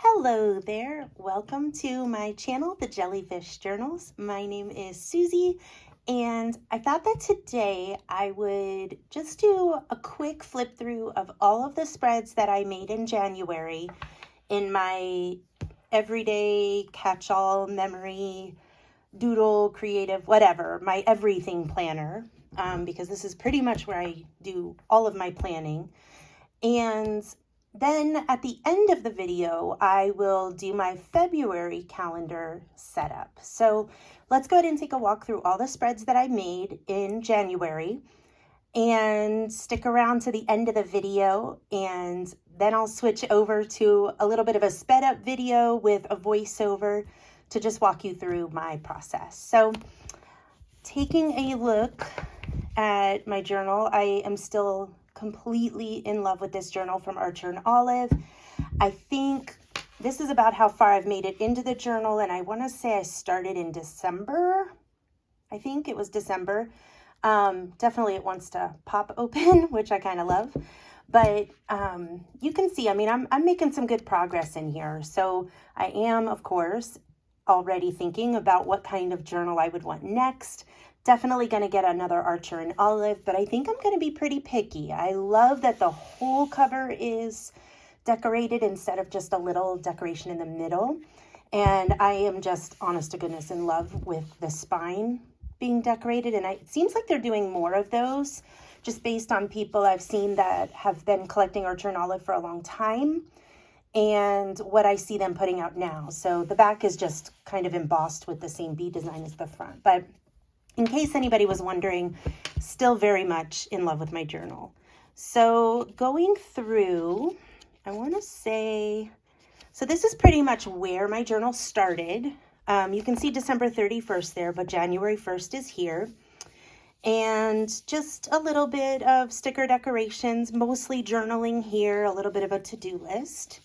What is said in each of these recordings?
Hello there, welcome to my channel, The Jellyfish Journals. My name is Susie, and I thought that today I would just do a quick flip through of all of the spreads that I made in January in my everyday catch-all memory, doodle, creative, whatever, my everything planner, because this is pretty much where I do all of my planning. And then at the end of the video, I will do my February calendar setup. So let's go ahead and take a walk through all the spreads that I made in January and stick around to the end of the video, and then I'll switch over to a little bit of a sped up video with a voiceover to just walk you through my process. So taking a look at my journal, I am still completely in love with this journal from Archer and Olive. I think this is about how far I've made it into the journal, and I want to say I started in December. I think it was December. Definitely it wants to pop open, which I kind of love. But you can see, I mean, I'm making some good progress in here. So I am, of course, already thinking about what kind of journal I would want next. Definitely going to get another Archer and Olive, but I think I'm going to be pretty picky. I love that the whole cover is decorated instead of just a little decoration in the middle. And I am just, honest to goodness, in love with the spine being decorated. And it seems like they're doing more of those just based on people I've seen that have been collecting Archer and Olive for a long time and what I see them putting out now. So the back is just kind of embossed with the same bee design as the front. But in case anybody was wondering, still very much in love with my journal. So going through, I want to say, so this is pretty much where my journal started. You can see December 31st there, but January 1st is here. And just a little bit of sticker decorations, mostly journaling here, a little bit of a to-do list.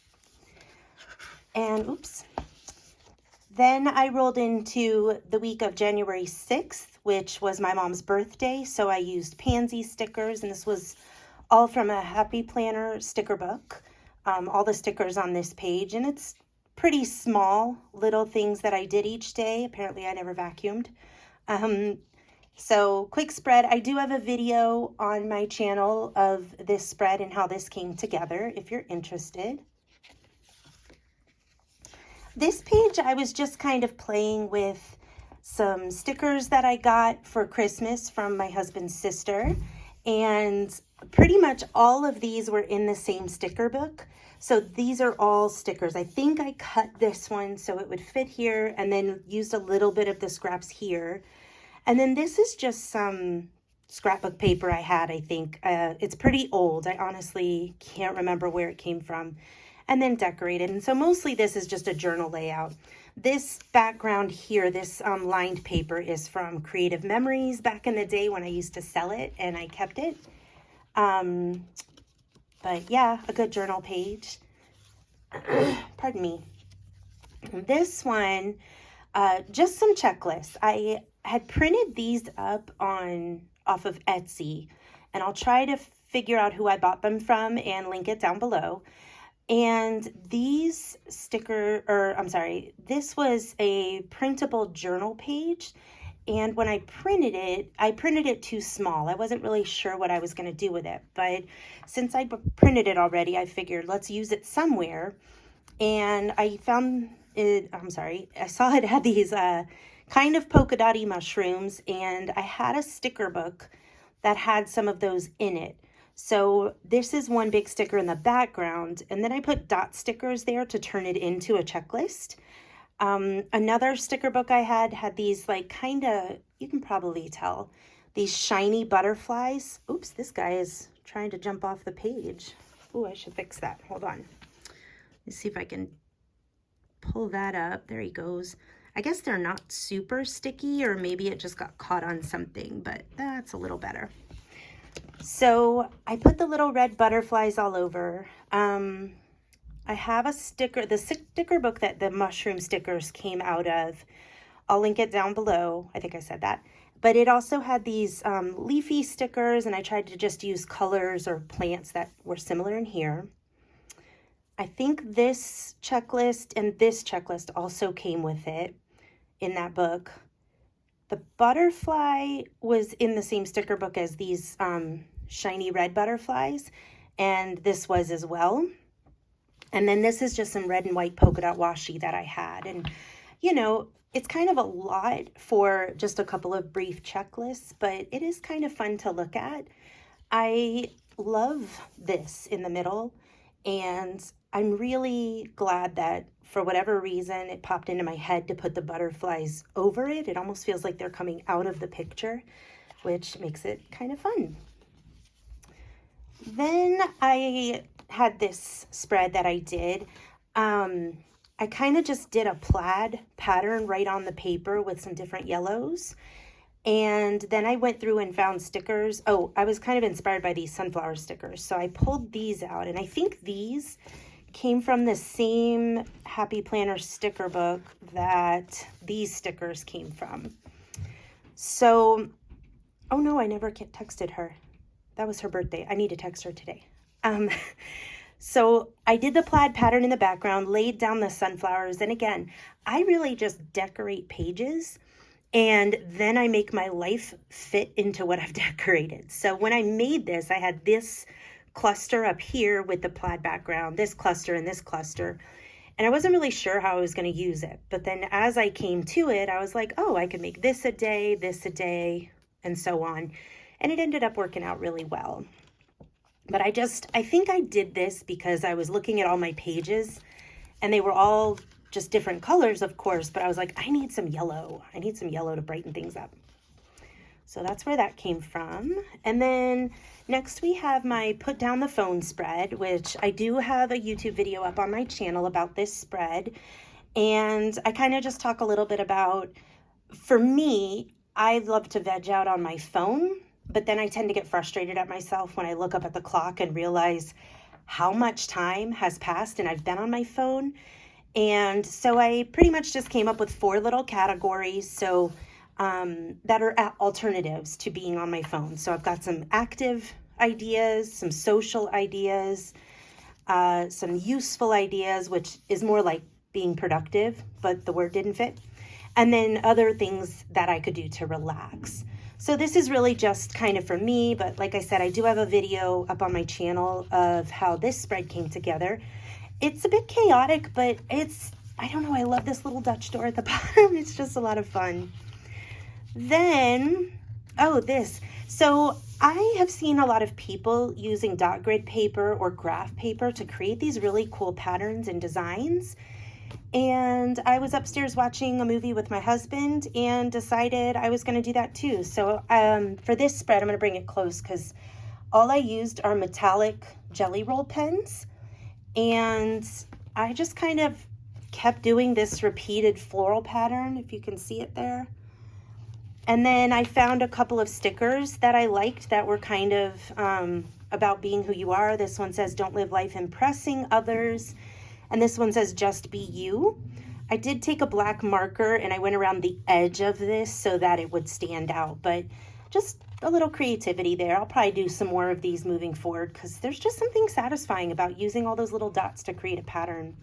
And oops. Then I rolled into the week of January 6th, which was my mom's birthday. So I used pansy stickers, and this was all from a Happy Planner sticker book. All the stickers on this page, and it's pretty small little things that I did each day. Apparently I never vacuumed. So quick spread. I do have a video on my channel of this spread and how this came together if you're interested. This page, I was just kind of playing with some stickers that I got for Christmas from my husband's sister. And pretty much all of these were in the same sticker book. So these are all stickers. I think I cut this one so it would fit here and then used a little bit of the scraps here. And then this is just some scrapbook paper I had, I think. It's pretty old. I honestly can't remember where it came from. And then decorated. And so mostly this is just a journal layout. This background here, this lined paper is from Creative Memories back in the day when I used to sell it, and I kept it. But yeah, a good journal page. Pardon me. This one, just some checklists. I had printed these up off of Etsy, and I'll try to figure out who I bought them from and link it down below. And this was a printable journal page. And when I printed it too small. I wasn't really sure what I was going to do with it. But since I printed it already, I figured let's use it somewhere. And I found it, I saw it had these kind of polka dotty mushrooms. And I had a sticker book that had some of those in it. So this is one big sticker in the background, and then I put dot stickers there to turn it into a checklist. Another sticker book I had these like kind of, you can probably tell, these shiny butterflies. Oops, this guy is trying to jump off the page. Oh, I should fix that. Hold on. Let's see if I can pull that up. There he goes. I guess they're not super sticky, or maybe it just got caught on something, but that's a little better. So I put the little red butterflies all over. I have a sticker, the sticker book that the mushroom stickers came out of. I'll link it down below. I think I said that. But it also had these leafy stickers, and I tried to just use colors or plants that were similar in here. I think this checklist and this checklist also came with it in that book. The butterfly was in the same sticker book as these shiny red butterflies, and this was as well. And then this is just some red and white polka dot washi that I had. And, you know, it's kind of a lot for just a couple of brief checklists, but it is kind of fun to look at. I love this in the middle, and I'm really glad that for whatever reason it popped into my head to put the butterflies over it. It almost feels like they're coming out of the picture, which makes it kind of fun. Then I had this spread that I did. I kind of just did a plaid pattern right on the paper with some different yellows. And then I went through and found stickers. Oh, I was kind of inspired by these sunflower stickers. So I pulled these out, and I think these came from the same Happy Planner sticker book that these stickers came from. So, oh no, I never texted her. That was her birthday. I need to text her today. So I did the plaid pattern in the background, laid down the sunflowers. And again, I really just decorate pages, and then I make my life fit into what I've decorated. So when I made this, I had this cluster up here with the plaid background, this cluster and this cluster. And I wasn't really sure how I was going to use it. But then as I came to it, I was like, oh, I could make this a day, and so on. And it ended up working out really well. But I think I did this because I was looking at all my pages, and they were all just different colors, of course, but I was like, I need some yellow. I need some yellow to brighten things up. So that's where that came from. And then next we have my put down the phone spread, which I do have a YouTube video up on my channel about this spread. And I kind of just talk a little bit about, for me, I love to veg out on my phone, but then I tend to get frustrated at myself when I look up at the clock and realize how much time has passed and I've been on my phone. And so I pretty much just came up with 4 little categories that are alternatives to being on my phone. So I've got some active ideas, some social ideas, some useful ideas, which is more like being productive, but the word didn't fit. And then other things that I could do to relax. So this is really just kind of for me, but like I said, I do have a video up on my channel of how this spread came together. It's a bit chaotic, but I don't know, I love this little Dutch door at the bottom. It's just a lot of fun. Then, this. So I have seen a lot of people using dot grid paper or graph paper to create these really cool patterns and designs. And I was upstairs watching a movie with my husband and decided I was going to do that too. So for this spread, I'm going to bring it close because all I used are metallic jelly roll pens. And I just kind of kept doing this repeated floral pattern, if you can see it there. And then I found a couple of stickers that I liked that were kind of about being who you are. This one says, don't live life impressing others. And this one says, just be you. I did take a black marker and I went around the edge of this so that it would stand out, but just a little creativity there. I'll probably do some more of these moving forward because there's just something satisfying about using all those little dots to create a pattern.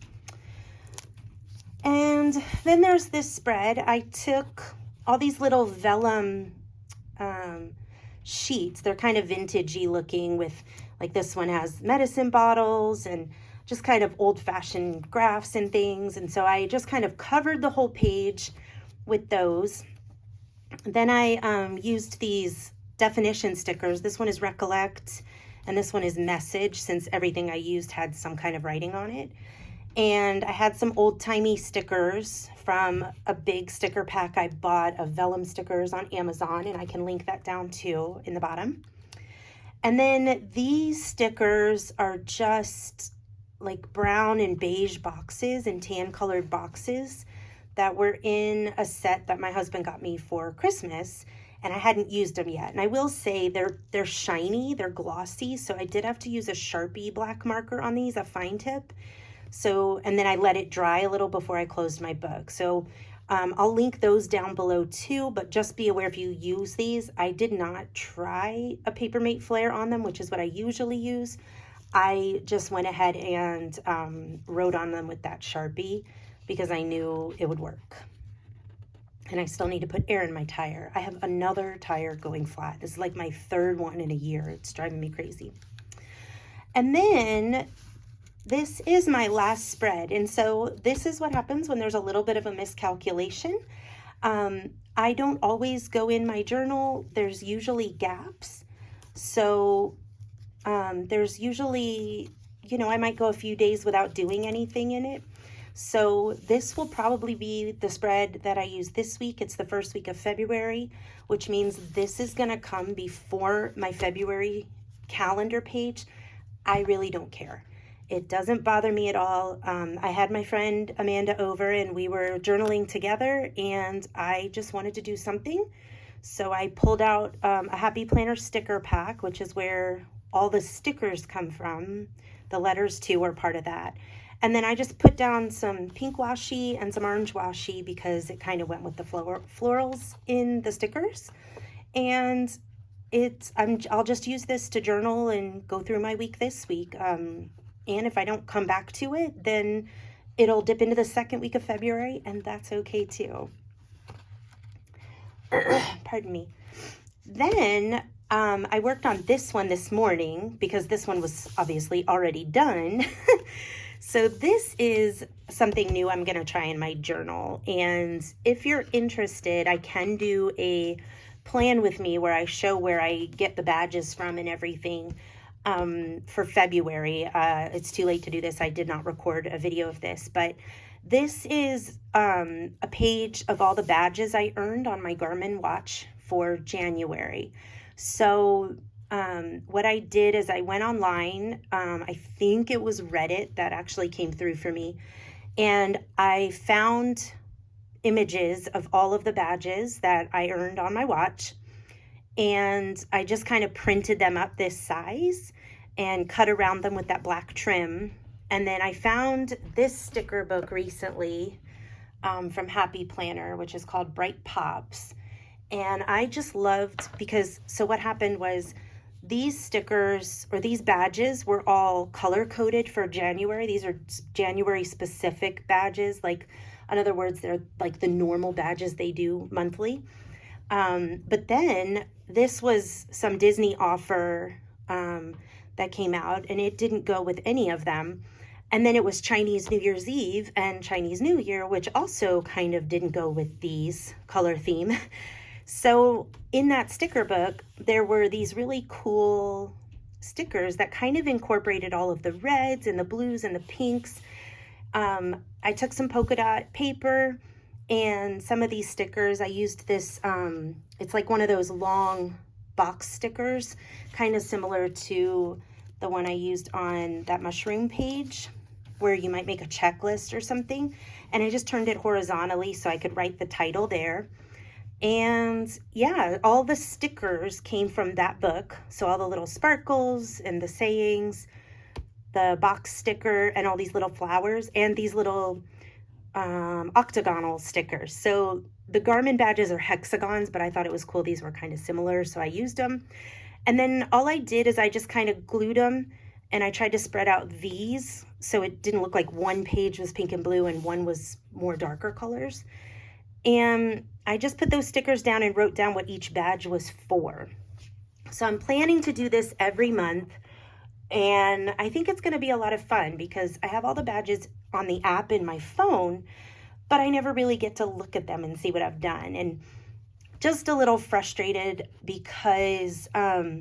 And then there's this spread. I took all these little vellum sheets. They're kind of vintagey looking with, like this one has medicine bottles and just kind of old-fashioned graphs and things. And so I just kind of covered the whole page with those. Then I used these definition stickers. This one is Recollect, and this one is Message, since everything I used had some kind of writing on it. And I had some old-timey stickers from a big sticker pack I bought of vellum stickers on Amazon, and I can link that down too in the bottom. And then these stickers are just like brown and beige boxes and tan colored boxes that were in a set that my husband got me for Christmas, and I hadn't used them yet. And I will say they're shiny, they're glossy, so I did have to use a Sharpie black marker on these, a fine tip. So, and then I let it dry a little before I closed my book. So I'll link those down below too, but just be aware if you use these. I did not try a Papermate Flare on them, which is what I usually use. I just went ahead and wrote on them with that Sharpie because I knew it would work. And I still need to put air in my tire. I have another tire going flat. This is like my third one in a year. It's driving me crazy. And then this is my last spread. And so this is what happens when there's a little bit of a miscalculation. I don't always go in my journal. There's usually gaps. So there's usually, I might go a few days without doing anything in it. So this will probably be the spread that I use this week. It's the first week of February, which means this is going to come before my February calendar page. I really don't care. It doesn't bother me at all. I had my friend Amanda over and we were journaling together and I just wanted to do something. So I pulled out a Happy Planner sticker pack, which is where all the stickers come from. The letters too are part of that. And then I just put down some pink washi and some orange washi because it kind of went with the florals in the stickers. And I'll just use this to journal and go through my week this week. And if I don't come back to it, then it'll dip into the second week of February, and that's okay too. Pardon me. Then I worked on this one this morning because this one was obviously already done. So this is something new I'm going to try in my journal. And if you're interested, I can do a plan with me where I show where I get the badges from and everything for February. It's too late to do this. I did not record a video of this, but this is a page of all the badges I earned on my Garmin watch for January. So what I did is I went online, I think it was Reddit that actually came through for me, and I found images of all of the badges that I earned on my watch, and I just kind of printed them up this size and cut around them with that black trim. And then I found this sticker book recently from Happy Planner, which is called Bright Pops. And I just loved so what happened was these stickers or these badges were all color coded for January. These are January specific badges. Like, in other words, they're like the normal badges they do monthly. But then this was some Disney offer that came out, and it didn't go with any of them. And then it was Chinese New Year's Eve and Chinese New Year, which also kind of didn't go with these color theme. So in that sticker book, there were these really cool stickers that kind of incorporated all of the reds and the blues and the pinks. I took some polka dot paper and some of these stickers. I used this, it's like one of those long box stickers, kind of similar to the one I used on that mushroom page where you might make a checklist or something. And I just turned it horizontally so I could write the title there. And yeah, all the stickers came from that book. So all the little sparkles and the sayings, the box sticker, and all these little flowers, and these little octagonal stickers. So the Garmin badges are hexagons, but I thought it was cool. These were kind of similar, so I used them. And then all I did is I just kind of glued them, and I tried to spread out these so it didn't look like one page was pink and blue and one was more darker colors. And I just put those stickers down and wrote down what each badge was for. So I'm planning to do this every month, and I think it's going to be a lot of fun because I have all the badges on the app in my phone, but I never really get to look at them and see what I've done. And just a little frustrated because, I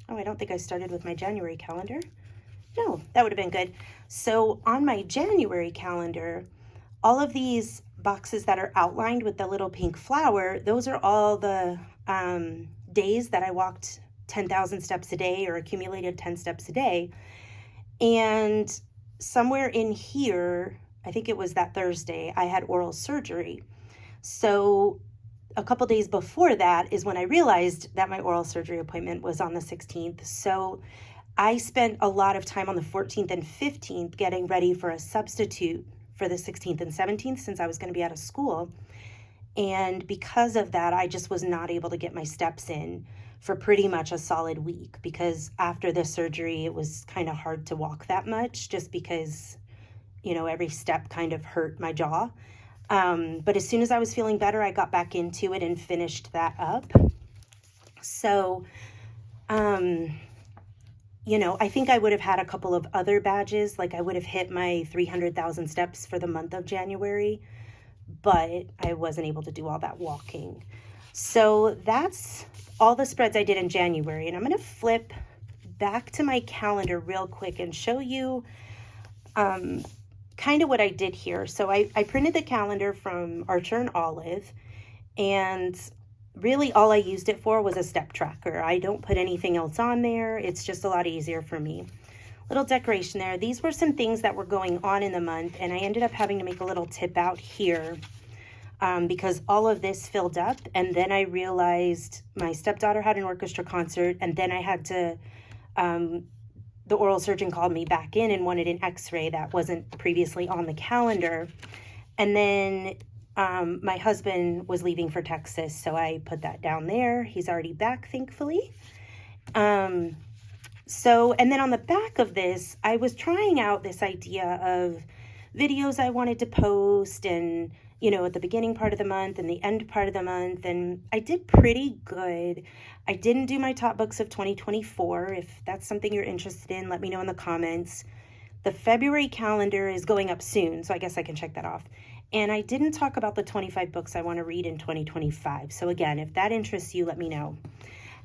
don't think I started with my January calendar. No, that would have been good. So on my January calendar, all of these boxes that are outlined with the little pink flower, those are all the days that I walked 10,000 steps a day or accumulated 10 steps a day. And somewhere in here, I think it was that Thursday, I had oral surgery. So a couple days before that is when I realized that my oral surgery appointment was on the 16th. So I spent a lot of time on the 14th and 15th getting ready for a substitute for the 16th and 17th since I was going to be out of school. And because of that, I just was not able to get my steps in for pretty much a solid week, because after the surgery, it was kind of hard to walk that much just because, every step kind of hurt my jaw. But as soon as I was feeling better, I got back into it and finished that up. So, I think I would have had a couple of other badges. Like I would have hit my 300,000 steps for the month of January, but I wasn't able to do all that walking. So that's all the spreads I did in January. And I'm going to flip back to my calendar real quick and show you kind of what I did here. So I printed the calendar from Archer and Olive, and really all I used it for was a step tracker. I don't put anything else on there. It's just a lot easier for me. Little decoration there. These were some things that were going on in the month, and I ended up having to make a little tip out here because all of this filled up. And then I realized my stepdaughter had an orchestra concert, and then I had to, the oral surgeon called me back in and wanted an x-ray that wasn't previously on the calendar. And then my husband was leaving for Texas, so I put that down there. He's already back, thankfully. And then on the back of this, I was trying out this idea of videos I wanted to post, and, at the beginning part of the month and the end part of the month, and I did pretty good. I didn't do my top books of 2024. If that's something you're interested in, let me know in the comments. The February calendar is going up soon, so I guess I can check that off. And I didn't talk about the 25 books I want to read in 2025. So again, if that interests you, let me know.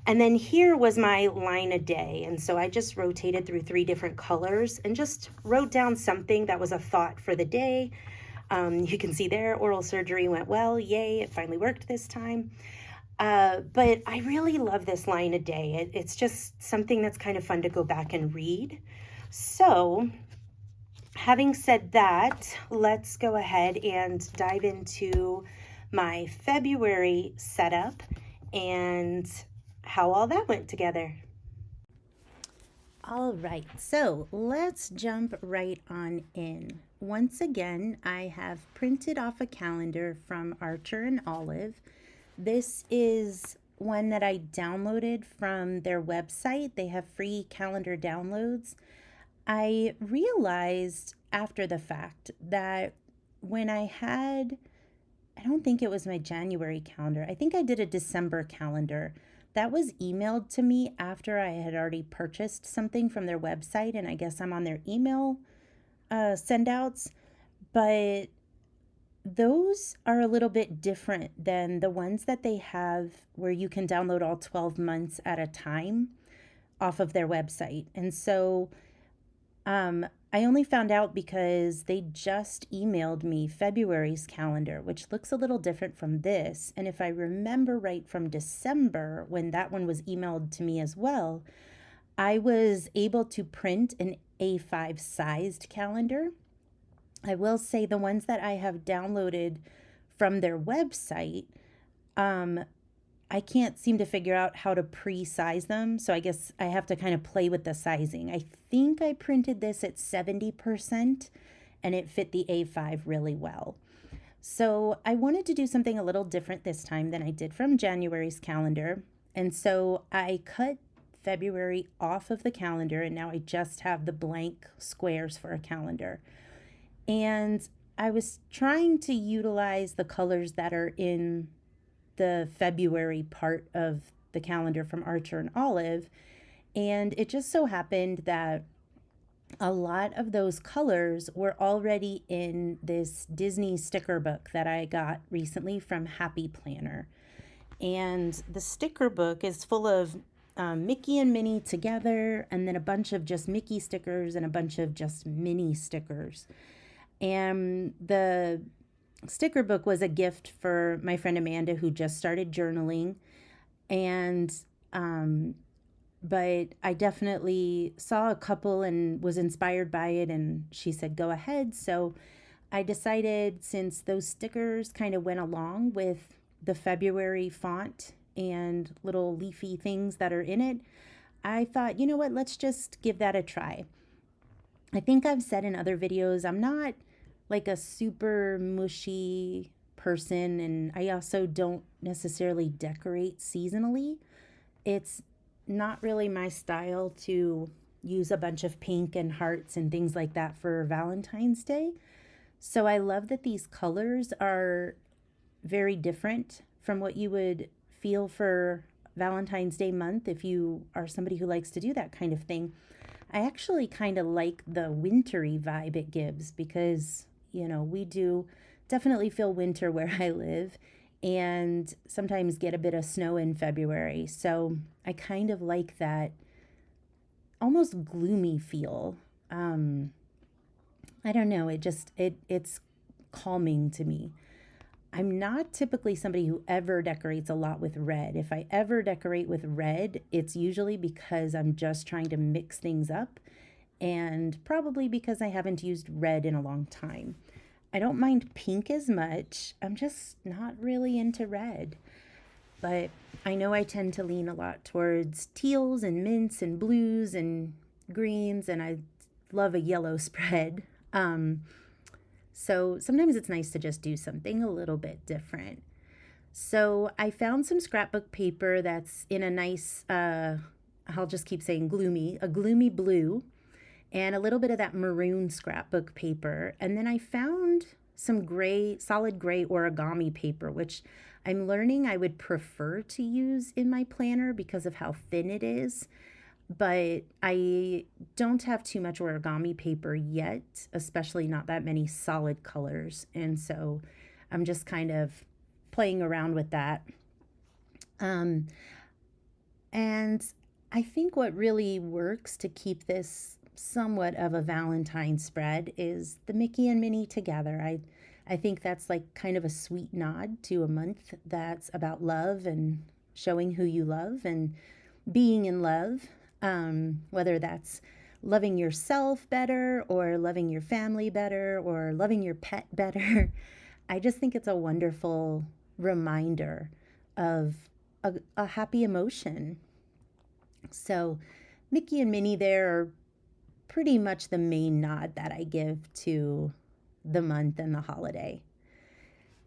And then here was my line a day. And so I just rotated through 3 different colors and just wrote down something that was a thought for the day. You can see there, oral surgery went well. Yay, it finally worked this time. But I really love this line a day. It's just something that's kind of fun to go back and read. So having said that, let's go ahead and dive into my February setup and how all that went together. All right, so let's jump right on in. Once again, I have printed off a calendar from Archer and Olive. This is one that I downloaded from their website. They have free calendar downloads. I realized after the fact that when I don't think it was my January calendar, I think I did a December calendar. That was emailed to me after I had already purchased something from their website, and I guess I'm on their email send-outs. But those are a little bit different than the ones that they have where you can download all 12 months at a time off of their website. And so I only found out because they just emailed me February's calendar, which looks a little different from this. And if I remember right from December, when that one was emailed to me as well, I was able to print an A5 sized calendar. I will say the ones that I have downloaded from their website, I can't seem to figure out how to pre-size them, so I guess I have to kind of play with the sizing. I think I printed this at 70%, and it fit the A5 really well. So I wanted to do something a little different this time than I did from January's calendar, and so I cut February off of the calendar, and now I just have the blank squares for a calendar. And I was trying to utilize the colors that are in the February part of the calendar from Archer and Olive, and it just so happened that a lot of those colors were already in this Disney sticker book that I got recently from Happy Planner. And the sticker book is full of Mickey and Minnie together, and then a bunch of just Mickey stickers and a bunch of just Minnie stickers. And the sticker book was a gift for my friend Amanda, who just started journaling. And but I definitely saw a couple and was inspired by it, and she said go ahead. So I decided, since those stickers kind of went along with the February font and little leafy things that are in it, I thought, you know what, let's just give that a try. I think I've said in other videos, I'm not like a super mushy person, and I also don't necessarily decorate seasonally. It's not really my style to use a bunch of pink and hearts and things like that for Valentine's Day. So I love that these colors are very different from what you would feel for Valentine's Day month if you are somebody who likes to do that kind of thing. I actually kind of like the wintry vibe it gives because, we do definitely feel winter where I live and sometimes get a bit of snow in February. So I kind of like that almost gloomy feel. Um, I don't know, it's calming to me. I'm not typically somebody who ever decorates a lot with red. If I ever decorate with red, it's usually because I'm just trying to mix things up and probably because I haven't used red in a long time. I don't mind pink as much. I'm just not really into red. But I know I tend to lean a lot towards teals and mints and blues and greens, and I love a yellow spread. So sometimes it's nice to just do something a little bit different. So I found some scrapbook paper that's in a nice, I'll just keep saying gloomy, a gloomy blue, and a little bit of that maroon scrapbook paper. And then I found some gray, solid gray origami paper, which I'm learning I would prefer to use in my planner because of how thin it is. But I don't have too much origami paper yet, especially not that many solid colors. And so I'm just kind of playing around with that. Um, and I think what really works to keep this somewhat of a Valentine spread is the Mickey and Minnie together. I think that's like kind of a sweet nod to a month that's about love and showing who you love and being in love, whether that's loving yourself better or loving your family better or loving your pet better. I just think it's a wonderful reminder of a happy emotion. So, Mickey and Minnie there are pretty much the main nod that I give to the month and the holiday.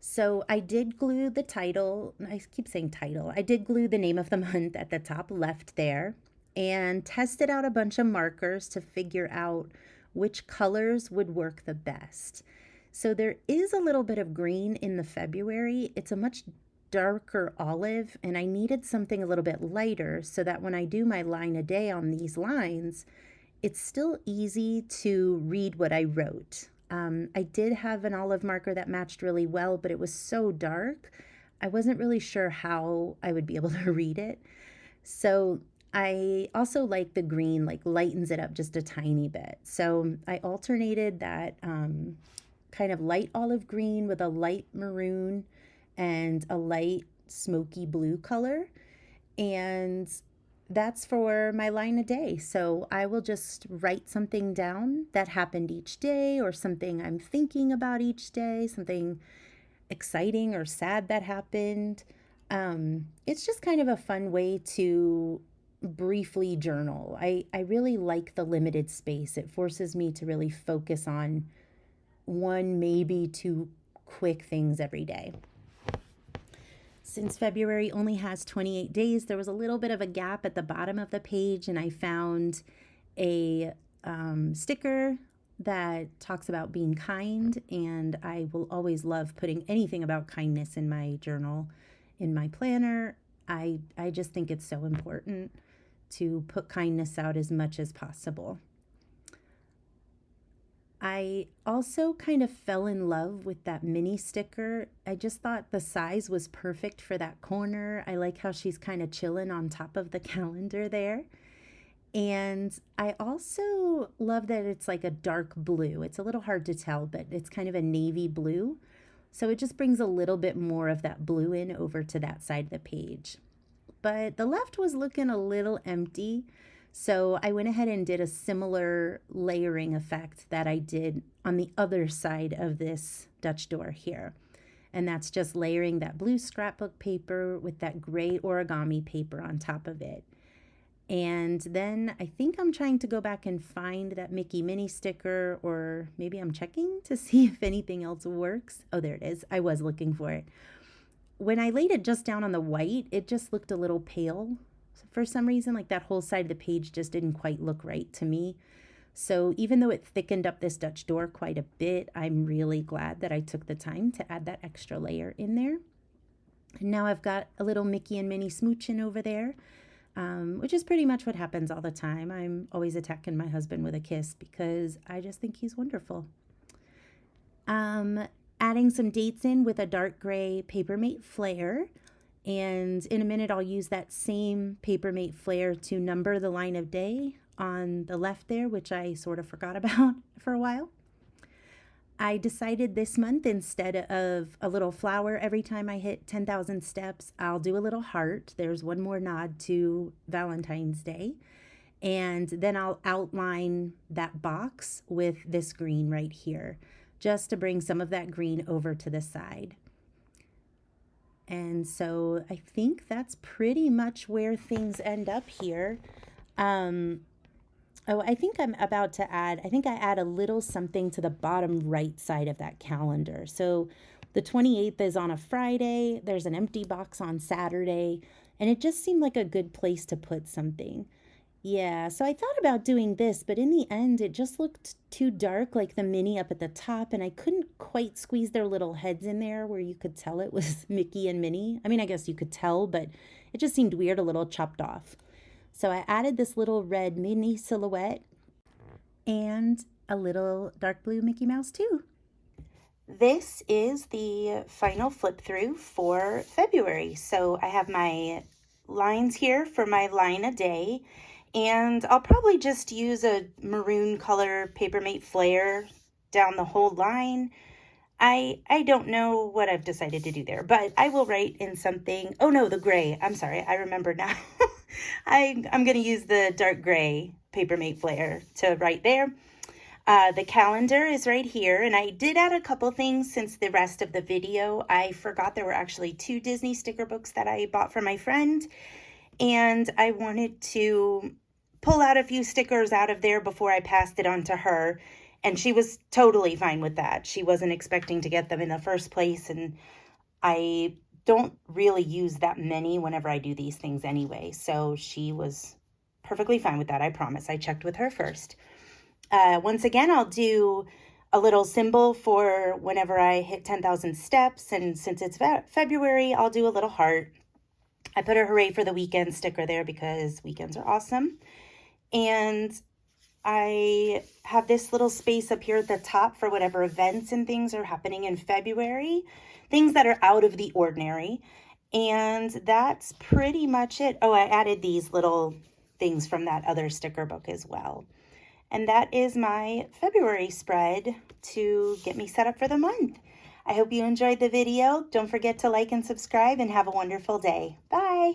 So I did glue the title, I keep saying title, I did glue the name of the month at the top left there and tested out a bunch of markers to figure out which colors would work the best. So there is a little bit of green in the February. It's a much darker olive, and I needed something a little bit lighter so that when I do my line a day on these lines, it's still easy to read what I wrote. I did have an olive marker that matched really well, but it was so dark, I wasn't really sure how I would be able to read it. So I also like the green, like lightens it up just a tiny bit. So I alternated that kind of light olive green with a light maroon and a light smoky blue color. And that's for my line a day. So I will just write something down that happened each day or something I'm thinking about each day, something exciting or sad that happened. It's just kind of a fun way to briefly journal. I really like the limited space. It forces me to really focus on one, maybe two quick things every day. Since February only has 28 days, there was a little bit of a gap at the bottom of the page, and I found a sticker that talks about being kind, and I will always love putting anything about kindness in my journal, in my planner. I just think it's so important to put kindness out as much as possible. I also kind of fell in love with that mini sticker. I just thought the size was perfect for that corner. I like how she's kind of chilling on top of the calendar there. And I also love that it's like a dark blue. It's a little hard to tell, but it's kind of a navy blue. So it just brings a little bit more of that blue in over to that side of the page. But the left was looking a little empty. So I went ahead and did a similar layering effect that I did on the other side of this Dutch door here. And that's just layering that blue scrapbook paper with that gray origami paper on top of it. And then I think I'm trying to go back and find that Mickey Minnie sticker, or maybe I'm checking to see if anything else works. Oh, there it is. I was looking for it. When I laid it just down on the white, it just looked a little pale. for some reason, like that whole side of the page just didn't quite look right to me. So even though it thickened up this Dutch door quite a bit, I'm really glad that I took the time to add that extra layer in there. And now I've got a little Mickey and Minnie smooching over there, which is pretty much what happens all the time. I'm always attacking my husband with a kiss because I just think he's wonderful. Adding some dates in with a dark gray Papermate flare. And in a minute, I'll use that same Papermate flare to number the line of day on the left there, which I sort of forgot about for a while. I decided this month, instead of a little flower every time I hit 10,000 steps, I'll do a little heart. There's one more nod to Valentine's Day. And then I'll outline that box with this green right here, just to bring some of that green over to the side. And so I think that's pretty much where things end up here. Oh, I think I'm about to add, I think I add a little something to the bottom right side of that calendar. So the 28th is on a Friday, there's an empty box on Saturday, and it just seemed like a good place to put something. Yeah, so I thought about doing this, but in the end, it just looked too dark, like the Minnie up at the top, and I couldn't quite squeeze their little heads in there where you could tell it was Mickey and Minnie. I mean, I guess you could tell, but it just seemed weird, a little chopped off. So I added this little red Minnie silhouette and a little dark blue Mickey Mouse too. This is the final flip through for February. So I have my lines here for my line a day, and I'll probably just use a maroon color Papermate flare down the whole line. I don't know what I've decided to do there, but I will write in something. Oh no, the gray. I'm sorry, I remember now. I'm going to use the dark gray Papermate flare to write there. The calendar is right here, and I did add a couple things since the rest of the video. I forgot there were actually 2 Disney sticker books that I bought for my friend, and I wanted to pull out a few stickers out of there before I passed it on to her, and she was totally fine with that. She wasn't expecting to get them in the first place, and I don't really use that many whenever I do these things anyway, so she was perfectly fine with that, I promise. I checked with her first. Once again, I'll do a little symbol for whenever I hit 10,000 steps, and since it's February, I'll do a little heart. I put a hooray for the weekend sticker there because weekends are awesome. And I have this little space up here at the top for whatever events and things are happening in February, things that are out of the ordinary. And that's pretty much it. Oh, I added these little things from that other sticker book as well. And that is my February spread to get me set up for the month. I hope you enjoyed the video. Don't forget to like and subscribe, and have a wonderful day. Bye.